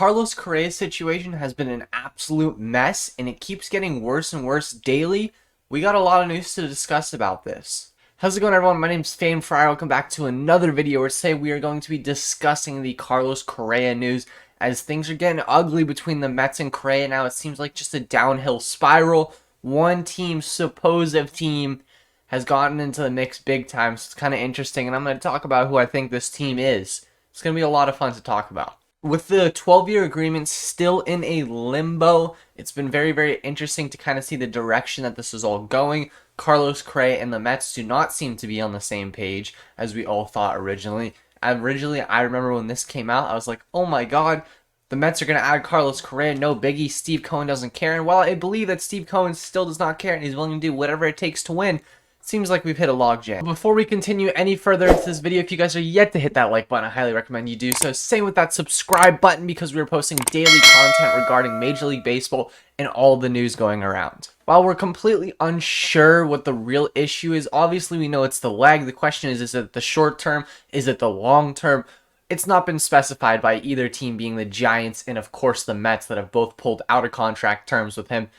Carlos Correa's situation has been an absolute mess, and it keeps getting worse and worse daily. We got a lot of news to discuss about this. How's it going, everyone? My name's FamedFriar. Welcome back to another video where today we are going to be discussing the Carlos Correa news, as things are getting ugly between the Mets and Correa now. It seems like just a downhill spiral. One team, supposed team, has gotten into the mix big time, so it's kind of interesting, and I'm going to talk about who I think this team is. It's going to be a lot of fun to talk about. With the 12-year agreement still in a limbo, it's been very, very interesting to kind of see the direction that this is all going. Carlos Correa and the Mets do not seem to be on the same page as we all thought originally. I remember when this came out, I was like, oh my god, the Mets are going to add Carlos Correa, no biggie, Steve Cohen doesn't care. And while I believe that Steve Cohen still does not care and he's willing to do whatever it takes to win, seems like we've hit a logjam. Before we continue any further into this video, if you guys are yet to hit that like button, I highly recommend you do so. Same with that subscribe button, because we're posting daily content regarding Major League Baseball and all the news going around. While we're completely unsure what the real issue is, obviously we know it's the leg. The question is it the short term? Is it the long term? It's not been specified by either team, being the Giants and of course the Mets, that have both pulled out of contract terms with him.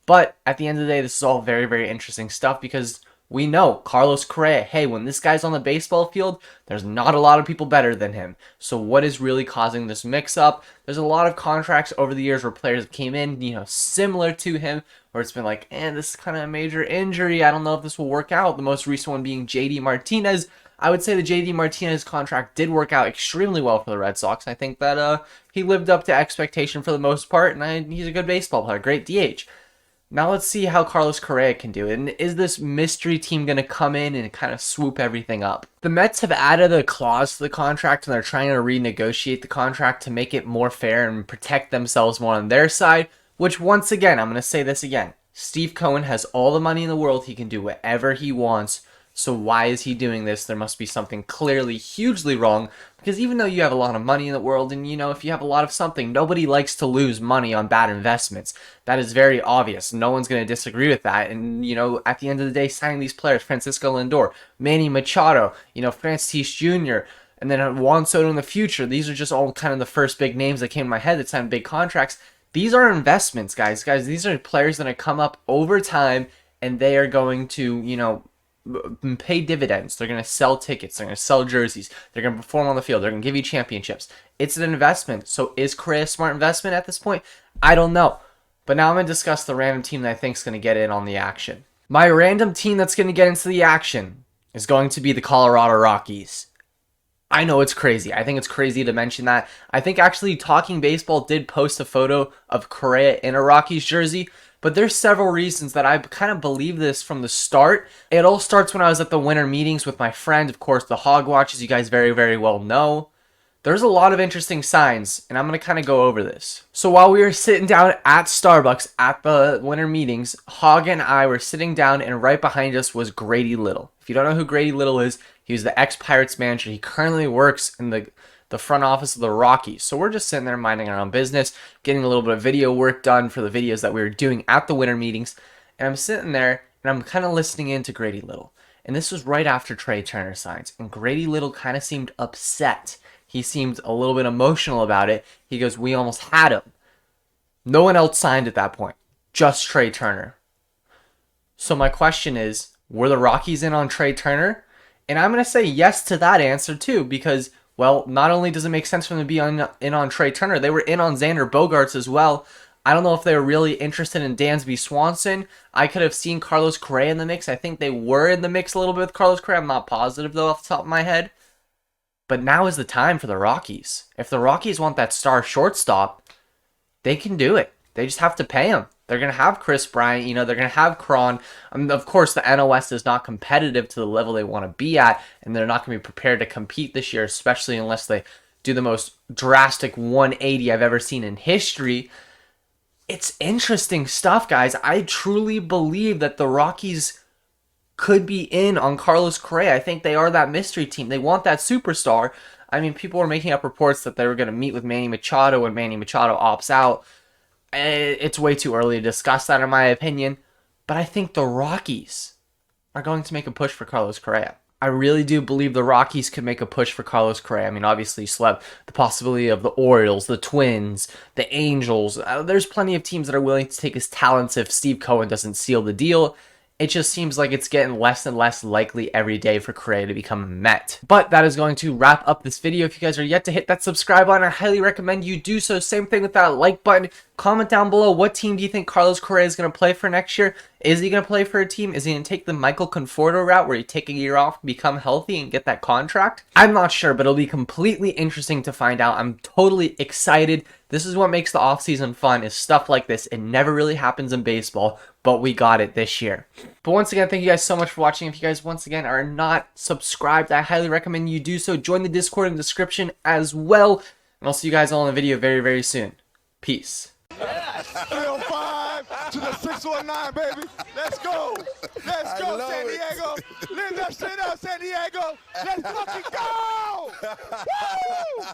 But at the end of the day, this is all very, very interesting stuff, because we know Carlos Correa, hey, when this guy's on the baseball field, there's not a lot of people better than him. So what is really causing this mix-up? There's a lot of contracts over the years where players came in, similar to him, where it's been like, this is kind of a major injury. I don't know if this will work out. The most recent one being J.D. Martinez. I would say the J.D. Martinez contract did work out extremely well for the Red Sox. I think that he lived up to expectation for the most part, and he's a good baseball player, great DH. Now let's see how Carlos Correa can do. And is this mystery team going to come in and kind of swoop everything up? The Mets have added a clause to the contract, and they're trying to renegotiate the contract to make it more fair and protect themselves more on their side, which, once again, I'm going to say this again. Steve Cohen has all the money in the world. He can do whatever he wants. So why is he doing this? There must be something clearly hugely wrong, because even though you have a lot of money in the world, and if you have a lot of something, nobody likes to lose money on bad investments. That is very obvious. No one's going to disagree with that. And, at the end of the day, signing these players, Francisco Lindor, Manny Machado, Tatis Jr., and then Juan Soto in the future, these are just all kind of the first big names that came to my head that signed big contracts. These are investments, guys. These are players that have come up over time, and they are going to, pay dividends. They're going to sell tickets. They're going to sell jerseys. They're going to perform on the field. They're going to give you championships. It's an investment. So is Correa a smart investment at this point? I don't know. But now I'm going to discuss the random team that I think is going to get in on the action. My random team that's going to get into the action is going to be the Colorado Rockies. I know it's crazy. I think it's crazy to mention that. I think actually Talking Baseball did post a photo of Correa in a Rockies jersey, but there's several reasons that I kind of believe this from the start. It all starts when I was at the winter meetings with my friend, of course, the Hog Watch, as you guys very, very well know. There's a lot of interesting signs, and I'm going to kind of go over this. So while we were sitting down at Starbucks at the winter meetings, Hog and I were sitting down, and right behind us was Grady Little. If you don't know who Grady Little is, he was the ex-Pirates manager. He currently works in the front office of the Rockies. So we're just sitting there minding our own business, getting a little bit of video work done for the videos that we were doing at the winter meetings. And I'm sitting there, and I'm kind of listening in to Grady Little. And this was right after Treaturner signs. And Grady Little kind of seemed upset. He seemed a little bit emotional about it. He goes, we almost had him. No one else signed at that point. Just Treaturner. So my question is, were the Rockies in on Treaturner? And I'm going to say yes to that answer too, because, well, not only does it make sense for them to be in on Treaturner, they were in on Xander Bogaerts as well. I don't know if they were really interested in Dansby Swanson. I could have seen Carlos Correa in the mix. I think they were in the mix a little bit with Carlos Correa. I'm not positive, though, off the top of my head. But now is the time for the Rockies. If the Rockies want that star shortstop, they can do it. They just have to pay him. They're going to have Chris Bryant, they're going to have Cron. Of course, the NOS is not competitive to the level they want to be at, and they're not going to be prepared to compete this year, especially unless they do the most drastic 180 I've ever seen in history. It's interesting stuff, guys. I truly believe that the Rockies could be in on Carlos Correa. I think they are that mystery team. They want that superstar. People were making up reports that they were going to meet with Manny Machado when Manny Machado opts out. It's way too early to discuss that, in my opinion. But I think the Rockies are going to make a push for Carlos Correa. I really do believe the Rockies could make a push for Carlos Correa. I mean, obviously, you still have the possibility of the Orioles, the Twins, the Angels. There's plenty of teams that are willing to take his talents if Steve Cohen doesn't seal the deal. It just seems like it's getting less and less likely every day for Correa to become a Met. But that is going to wrap up this video. If you guys are yet to hit that subscribe button, I highly recommend you do so. Same thing with that like button. Comment down below, what team do you think Carlos Correa is going to play for next year? Is he going to play for a team? Is he going to take the Michael Conforto route where you take a year off, become healthy, and get that contract? I'm not sure, but it'll be completely interesting to find out. I'm totally excited. This is what makes the offseason fun, is stuff like this. It never really happens in baseball, but we got it this year. But once again, thank you guys so much for watching. If you guys, once again, are not subscribed, I highly recommend you do so. Join the Discord in the description as well. And I'll see you guys all in the video very, very soon. Peace. Yes. 305 to the 619, baby. Let's go. Let's go, San Diego. Live that shit up, San Diego. Let's fucking go. Woo!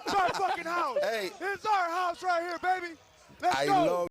It's our fucking house. Hey. It's our house right here, baby. Let's go.